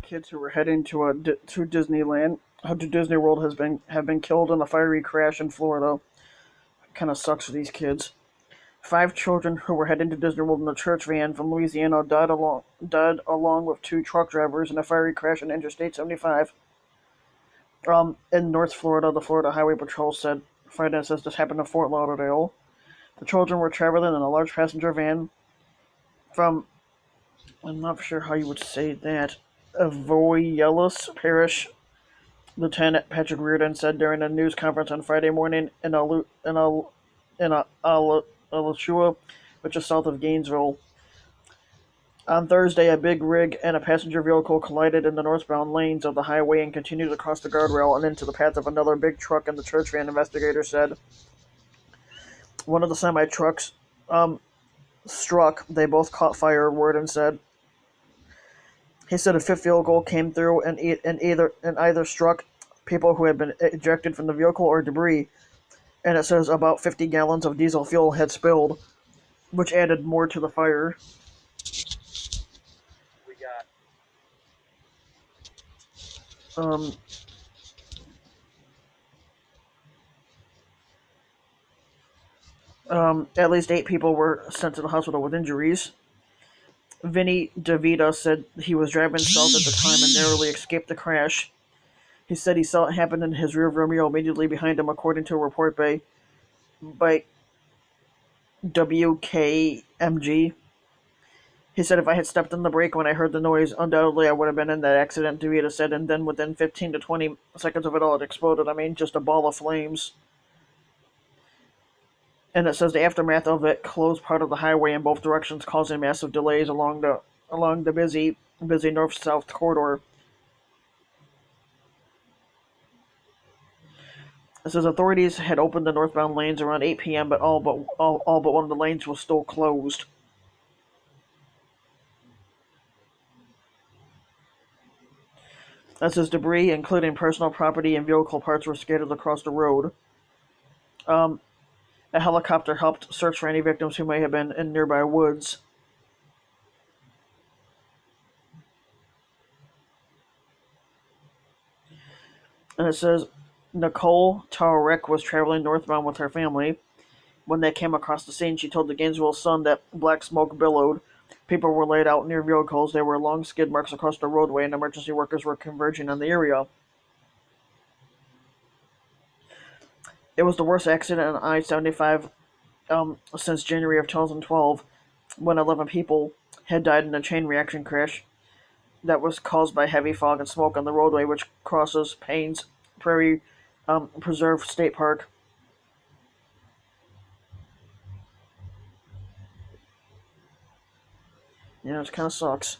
kids who were heading to Disneyland to Disney World have been killed in a fiery crash in Florida. Kind of sucks for these kids. Five children who were heading to Disney World in a church van from Louisiana died along with two truck drivers in a fiery crash on Interstate 75. In North Florida, the Florida Highway Patrol said Friday says this happened in Fort Lauderdale. The children were traveling in a large passenger van from, I'm not sure how you would say that, Avoyelles Parish. Lieutenant Patrick Reardon said during a news conference on Friday morning in Alachua, which is south of Gainesville. On Thursday, a big rig and a passenger vehicle collided in the northbound lanes of the highway and continued across the guardrail and into the path of another big truck and the church van, investigators said. One of the semi-trucks struck. They both caught fire, Worden said. He said a fifth vehicle came through and either struck people who had been ejected from the vehicle or debris, and it says about 50 gallons of diesel fuel had spilled, which added more to the fire. Um, at least 8 people were sent to the hospital with injuries. Vinny DeVita said he was driving south at the time and narrowly escaped the crash. He said he saw it happen in his rearview mirror immediately behind him, according to a report by WKMG. He said if I had stepped on the brake when I heard the noise, undoubtedly I would have been in that accident, DeVita said, and then within 15 to 20 seconds of it all, it exploded. I mean, just a ball of flames. And it says the aftermath of it closed part of the highway in both directions, causing massive delays along the busy north-south corridor. It says authorities had opened the northbound lanes around 8 p.m., but all but one of the lanes was still closed. It says debris, including personal property and vehicle parts, were scattered across the road. A helicopter helped search for any victims who may have been in nearby woods. And it says Nicole Tawarek was traveling northbound with her family. When they came across the scene, she told the Gainesville Sun that black smoke billowed. People were laid out near vehicles. There were long skid marks across the roadway, and emergency workers were converging on the area. It was the worst accident on I-75 since January of 2012, when 11 people had died in a chain reaction crash that was caused by heavy fog and smoke on the roadway which crosses Payne's Prairie Preserve State Park. Yeah, it kind of sucks.